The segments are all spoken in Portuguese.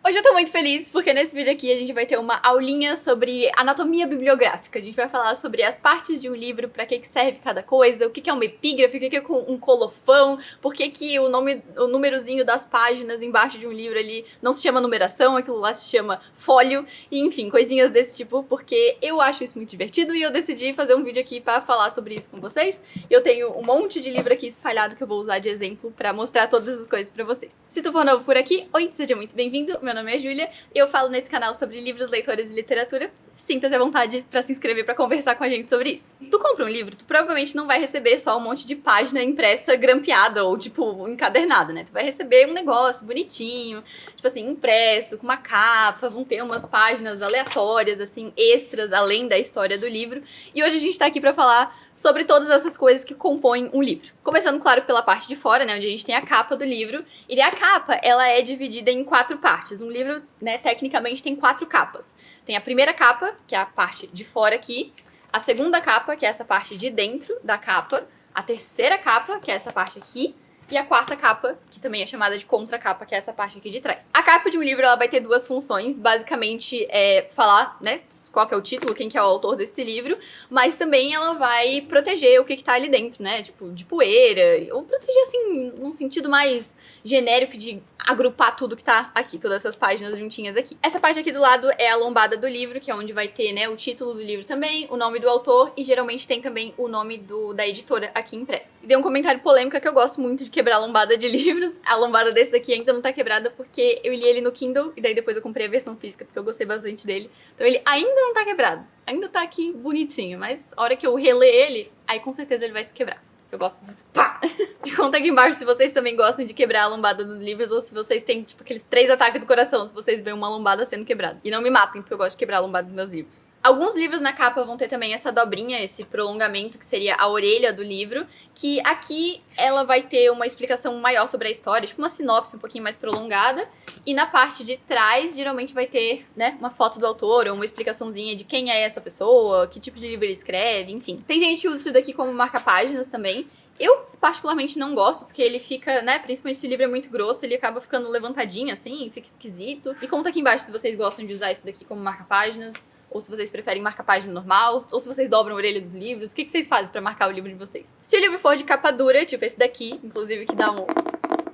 Hoje eu tô muito feliz porque nesse vídeo aqui a gente vai ter uma aulinha sobre anatomia bibliográfica. A gente vai falar sobre as partes de um livro, pra que serve cada coisa, o que é uma epígrafe, o que é um colofão, por que o númerozinho das páginas embaixo de um livro ali não se chama numeração, aquilo lá se chama fólio, e enfim, coisinhas desse tipo, porque eu acho isso muito divertido e eu decidi fazer um vídeo aqui pra falar sobre isso com vocês. Eu tenho um monte de livro aqui espalhado que eu vou usar de exemplo pra mostrar todas essas coisas pra vocês. Se tu for novo por aqui, oi, seja muito bem-vindo. Meu nome é Júlia e eu falo nesse canal sobre livros, leitores e literatura. Sinta-se à vontade pra se inscrever pra conversar com a gente sobre isso. Se tu compra um livro, tu provavelmente não vai receber só um monte de página impressa grampeada ou, tipo, encadernada, né? Tu vai receber um negócio bonitinho, tipo assim, impresso, com uma capa, vão ter umas páginas aleatórias, assim, extras, além da história do livro. E hoje a gente tá aqui pra falar sobre todas essas coisas que compõem um livro. Começando, claro, pela parte de fora, né, onde a gente tem a capa do livro. E a capa, ela é dividida em 4 partes. Um livro, né, tecnicamente tem 4 capas. Tem a primeira capa, que é a parte de fora aqui. A segunda capa, que é essa parte de dentro da capa. A terceira capa, que é essa parte aqui. E a quarta capa, que também é chamada de contracapa, que é essa parte aqui de trás. A capa de um livro, ela vai ter 2 funções. Basicamente, falar, né, qual que é o título, quem que é o autor desse livro. Mas também ela vai proteger o que tá ali dentro, né? Tipo, de poeira. Ou proteger, assim, num sentido mais genérico de agrupar tudo que tá aqui. Todas essas páginas juntinhas aqui. Essa parte aqui do lado é a lombada do livro, que é onde vai ter, né, o título do livro também, o nome do autor. E geralmente tem também o nome da editora aqui impresso. E dei um comentário polêmico que eu gosto muito de quebrar a lombada de livros. A lombada desse daqui ainda não tá quebrada porque eu li ele no Kindle e daí depois eu comprei a versão física porque eu gostei bastante dele. Então ele ainda não tá quebrado. Ainda tá aqui bonitinho, mas a hora que eu reler ele, aí com certeza ele vai se quebrar. Eu gosto de pá! Me conta aqui embaixo se vocês também gostam de quebrar a lombada dos livros ou se vocês têm, tipo, aqueles 3 ataques do coração se vocês veem uma lombada sendo quebrada. E não me matem, porque eu gosto de quebrar a lombada dos meus livros. Alguns livros na capa vão ter também essa dobrinha, esse prolongamento, que seria a orelha do livro, que aqui ela vai ter uma explicação maior sobre a história, tipo uma sinopse um pouquinho mais prolongada, e na parte de trás geralmente vai ter, né, uma foto do autor ou uma explicaçãozinha de quem é essa pessoa, que tipo de livro ele escreve, enfim. Tem gente que usa isso daqui como marca-páginas também. Eu, particularmente, não gosto, porque ele fica, né, principalmente se o livro é muito grosso, ele acaba ficando levantadinho, assim, fica esquisito. Me conta aqui embaixo se vocês gostam de usar isso daqui como marca-páginas, ou se vocês preferem marca-página normal, ou se vocês dobram a orelha dos livros, o que vocês fazem pra marcar o livro de vocês? Se o livro for de capa dura, tipo esse daqui, inclusive que dá um...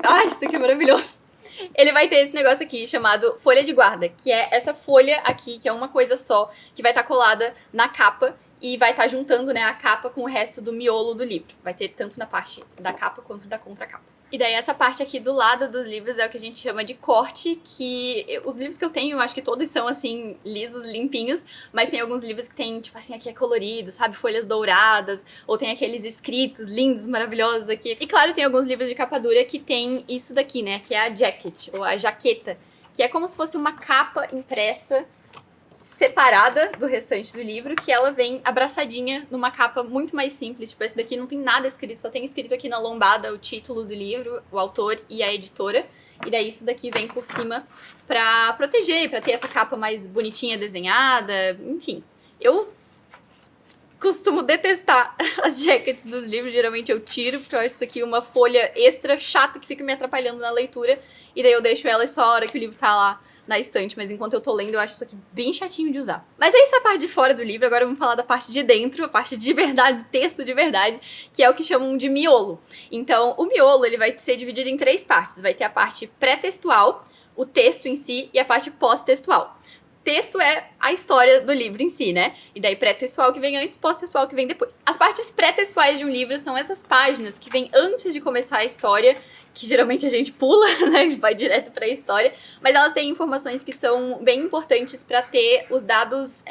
Ai, isso aqui é maravilhoso! Ele vai ter esse negócio aqui chamado folha de guarda, que é essa folha aqui, que é uma coisa só, que vai estar colada na capa, e vai estar juntando, né, a capa com o resto do miolo do livro. Vai ter tanto na parte da capa quanto da contracapa. E daí essa parte aqui do lado dos livros é o que a gente chama de corte, que os livros que eu tenho, eu acho que todos são, assim, lisos, limpinhos, mas tem alguns livros que tem, tipo assim, aqui é colorido, sabe, folhas douradas, ou tem aqueles escritos lindos, maravilhosos aqui. E claro, tem alguns livros de capa dura que tem isso daqui, né, que é a jacket, ou a jaqueta, que é como se fosse uma capa impressa separada do restante do livro, que ela vem abraçadinha numa capa muito mais simples. Tipo, esse daqui não tem nada escrito, só tem escrito aqui na lombada o título do livro, o autor e a editora. E daí isso daqui vem por cima pra proteger, pra ter essa capa mais bonitinha desenhada, enfim. Eu costumo detestar as jackets dos livros, geralmente eu tiro, porque eu acho isso aqui uma folha extra chata que fica me atrapalhando na leitura, e daí eu deixo ela só a hora que o livro tá lá na estante, mas enquanto eu tô lendo eu acho isso aqui bem chatinho de usar. Mas é isso a parte de fora do livro, agora vamos falar da parte de dentro, a parte de verdade, texto de verdade, que é o que chamam de miolo. Então, o miolo, ele vai ser dividido em 3 partes, vai ter a parte pré-textual, o texto em si e a parte pós-textual. Texto é a história do livro em si, né? E daí pré-textual que vem antes, pós-textual que vem depois. As partes pré-textuais de um livro são essas páginas que vêm antes de começar a história, que geralmente a gente pula, né, a gente vai direto pra história, mas elas têm informações que são bem importantes pra ter os dados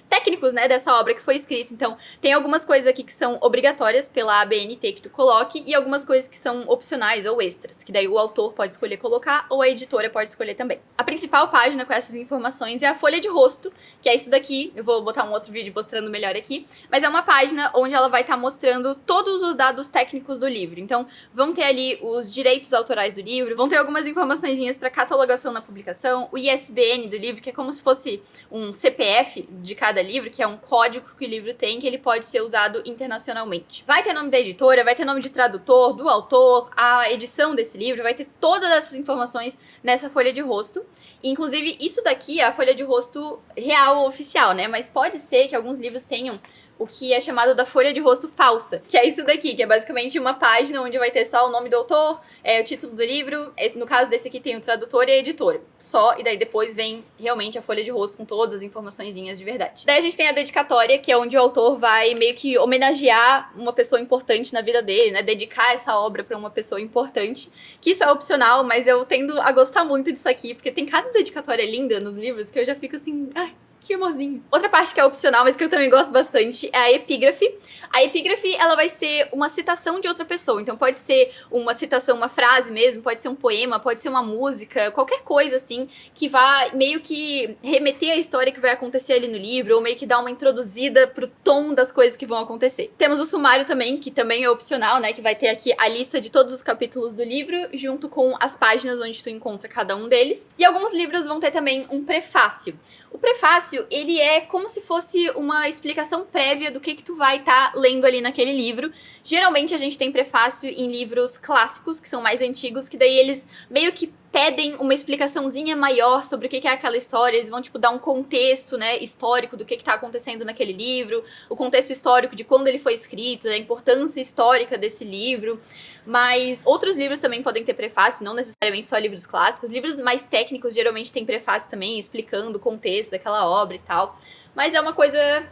técnicos, né, dessa obra que foi escrita. Então, tem algumas coisas aqui que são obrigatórias pela ABNT que tu coloque e algumas coisas que são opcionais ou extras, que daí o autor pode escolher colocar ou a editora pode escolher também. A principal página com essas informações é a folha de rosto, que é isso daqui, eu vou botar um outro vídeo mostrando melhor aqui, mas é uma página onde ela vai estar mostrando todos os dados técnicos do livro. Então, vão ter ali os direitos autorais do livro, vão ter algumas informaçõezinhas para catalogação na publicação, o ISBN do livro, que é como se fosse um CPF de cada livro, que é um código que o livro tem, que ele pode ser usado internacionalmente. Vai ter nome da editora, vai ter nome de tradutor, do autor, a edição desse livro, vai ter todas essas informações nessa folha de rosto. Inclusive, isso daqui é a folha de rosto real, oficial, né? Mas pode ser que alguns livros tenham o que é chamado da folha de rosto falsa, que é isso daqui, que é basicamente uma página onde vai ter só o nome do autor, o título do livro, no caso desse aqui tem o tradutor e a editora, só, e daí depois vem realmente a folha de rosto com todas as informaçõezinhas de verdade. Daí a gente tem a dedicatória, que é onde o autor vai meio que homenagear uma pessoa importante na vida dele, né, dedicar essa obra pra uma pessoa importante, que isso é opcional, mas eu tendo a gostar muito disso aqui, porque tem cada dedicatória linda nos livros que eu já fico assim, ai, que amorzinho. Outra parte que é opcional, mas que eu também gosto bastante, é a epígrafe. A epígrafe, ela vai ser uma citação de outra pessoa. Então pode ser uma citação, uma frase mesmo, pode ser um poema, pode ser uma música, qualquer coisa assim, que vá meio que remeter à história que vai acontecer ali no livro, ou meio que dar uma introduzida pro tom das coisas que vão acontecer. Temos o sumário também, que também é opcional, né, que vai ter aqui a lista de todos os capítulos do livro, junto com as páginas onde tu encontra cada um deles. E alguns livros vão ter também um prefácio. O prefácio, ele é como se fosse uma explicação prévia do que tu vai estar lendo ali naquele livro. Geralmente a gente tem prefácio em livros clássicos, que são mais antigos, que daí eles meio que pedem uma explicaçãozinha maior sobre o que é aquela história, eles vão, tipo, dar um contexto, né, histórico do que tá acontecendo naquele livro, o contexto histórico de quando ele foi escrito, a importância histórica desse livro, mas outros livros também podem ter prefácio, não necessariamente só livros clássicos, livros mais técnicos geralmente têm prefácio também, explicando o contexto daquela obra e tal, mas é uma coisa,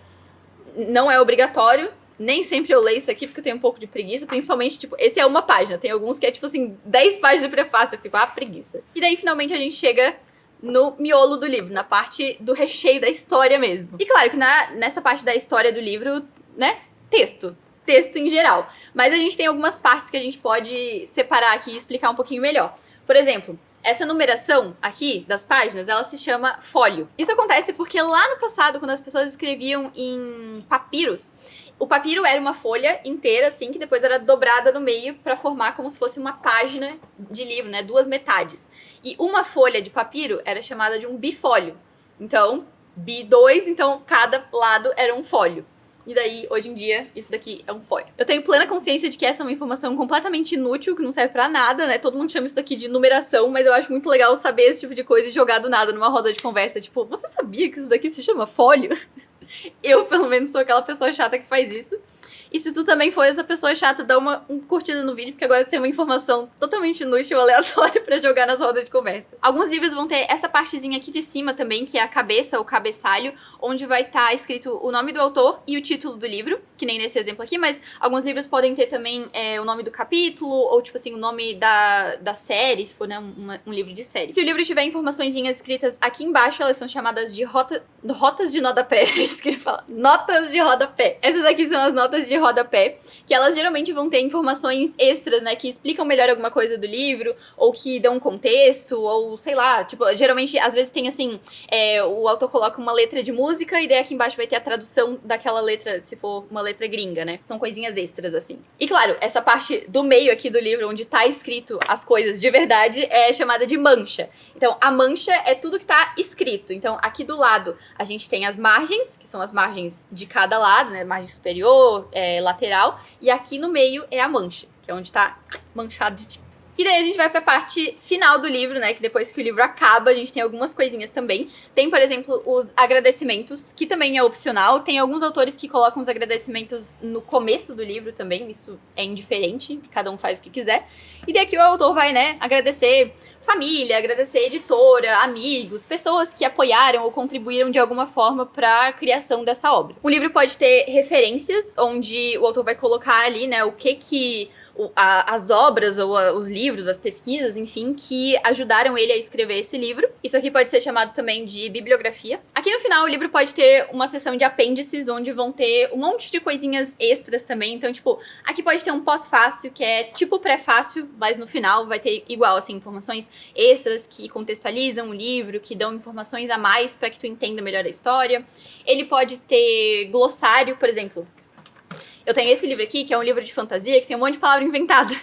não é obrigatório. Nem sempre eu leio isso aqui porque eu tenho um pouco de preguiça, principalmente, tipo, esse é uma página, tem alguns que é, tipo assim, 10 páginas de prefácio, eu fico, preguiça. E daí, finalmente, a gente chega no miolo do livro, na parte do recheio da história mesmo. E claro que nessa parte da história do livro, né, texto em geral. Mas a gente tem algumas partes que a gente pode separar aqui e explicar um pouquinho melhor. Por exemplo, essa numeração aqui das páginas, ela se chama fólio. Isso acontece porque lá no passado, quando as pessoas escreviam em papiros, o papiro era uma folha inteira, assim, que depois era dobrada no meio pra formar como se fosse uma página de livro, né? 2 metades. E uma folha de papiro era chamada de um bifólio. Então, bi2, então cada lado era um fólio. E daí, hoje em dia, isso daqui é um fólio. Eu tenho plena consciência de que essa é uma informação completamente inútil, que não serve pra nada, né? Todo mundo chama isso daqui de numeração, mas eu acho muito legal saber esse tipo de coisa e jogar do nada numa roda de conversa. Tipo, você sabia que isso daqui se chama fólio? Eu, pelo menos, sou aquela pessoa chata que faz isso. E se tu também for essa pessoa chata, dá uma curtida no vídeo, porque agora tem uma informação totalmente inútil, aleatória pra jogar nas rodas de conversa. Alguns livros vão ter essa partezinha aqui de cima também, que é a cabeça, o cabeçalho, onde vai estar escrito o nome do autor e o título do livro, que nem nesse exemplo aqui, mas alguns livros podem ter também o nome do capítulo, ou tipo assim, o nome da série, se for, né, um livro de série. Se o livro tiver informaçõezinhas escritas aqui embaixo, elas são chamadas de rotas de rodapé. Isso que eu ia falar. Notas de rodapé. Essas aqui são as notas de rodapé, que elas geralmente vão ter informações extras, né, que explicam melhor alguma coisa do livro, ou que dão um contexto, ou sei lá, tipo, geralmente, às vezes tem assim, o autor coloca uma letra de música, e daí aqui embaixo vai ter a tradução daquela letra, se for uma letra gringa, né, são coisinhas extras, assim. E claro, essa parte do meio aqui do livro, onde tá escrito as coisas de verdade, é chamada de mancha. Então, a mancha é tudo que tá escrito. Então, aqui do lado, a gente tem as margens, que são as margens de cada lado, né, margem superior, lateral, e aqui no meio é a mancha, que é onde tá manchado de tinta. E daí a gente vai pra parte final do livro, né, que depois que o livro acaba, a gente tem algumas coisinhas também. Tem, por exemplo, os agradecimentos, que também é opcional. Tem alguns autores que colocam os agradecimentos no começo do livro também, isso é indiferente, cada um faz o que quiser. E daqui o autor vai, né, agradecer família, agradecer editora, amigos, pessoas que apoiaram ou contribuíram de alguma forma para a criação dessa obra. O livro pode ter referências, onde o autor vai colocar ali, né, o que as obras ou os livros, as pesquisas, enfim, que ajudaram ele a escrever esse livro. Isso aqui pode ser chamado também de bibliografia. Aqui no final o livro pode ter uma seção de apêndices, onde vão ter um monte de coisinhas extras também. Então, tipo, aqui pode ter um pós-fácil, que é tipo pré-fácil, mas no final vai ter igual, assim, informações extras que contextualizam o livro, que dão informações a mais para que tu entenda melhor a história. Ele pode ter glossário, por exemplo. Eu tenho esse livro aqui, que é um livro de fantasia, que tem um monte de palavra inventada.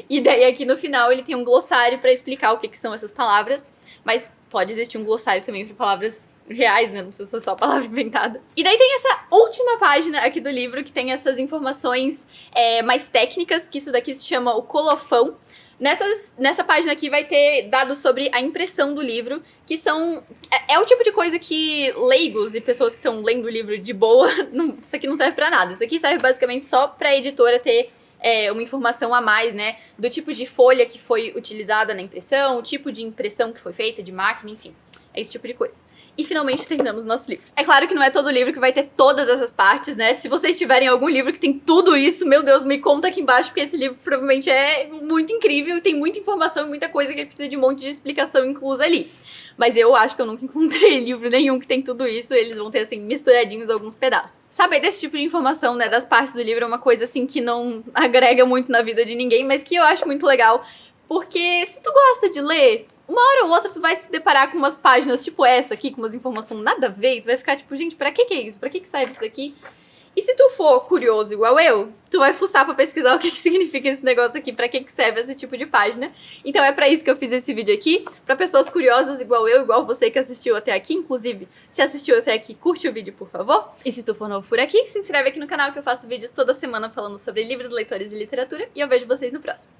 E daí aqui no final ele tem um glossário pra explicar o que são essas palavras. Mas pode existir um glossário também para palavras reais, né? Não precisa ser só palavra inventada. E daí tem essa última página aqui do livro que tem essas informações mais técnicas, que isso daqui se chama o colofão. Nessa página aqui vai ter dados sobre a impressão do livro, que são... É o tipo de coisa que leigos e pessoas que estão lendo o livro de boa, isso aqui não serve pra nada. Isso aqui serve basicamente só pra editora ter uma informação a mais, né? Do tipo de folha que foi utilizada na impressão, o tipo de impressão que foi feita, de máquina, enfim. É esse tipo de coisa. E finalmente terminamos o nosso livro. É claro que não é todo livro que vai ter todas essas partes, né? Se vocês tiverem algum livro que tem tudo isso, meu Deus, me conta aqui embaixo, porque esse livro provavelmente é muito incrível, tem muita informação e muita coisa que ele precisa de um monte de explicação inclusa ali. Mas eu acho que eu nunca encontrei livro nenhum que tem tudo isso, eles vão ter, assim, misturadinhos alguns pedaços. Saber desse tipo de informação, né, das partes do livro é uma coisa, assim, que não agrega muito na vida de ninguém, mas que eu acho muito legal, porque se tu gosta de ler, uma hora ou outra tu vai se deparar com umas páginas tipo essa aqui, com umas informações nada a ver, e tu vai ficar tipo, gente, pra que é isso? Pra que serve isso daqui? E se tu for curioso igual eu, tu vai fuçar pra pesquisar o que significa esse negócio aqui, pra que serve esse tipo de página. Então é pra isso que eu fiz esse vídeo aqui, pra pessoas curiosas igual eu, igual você que assistiu até aqui. Inclusive, se assistiu até aqui, curte o vídeo, por favor. E se tu for novo por aqui, se inscreve aqui no canal que eu faço vídeos toda semana falando sobre livros, leitores e literatura. E eu vejo vocês no próximo.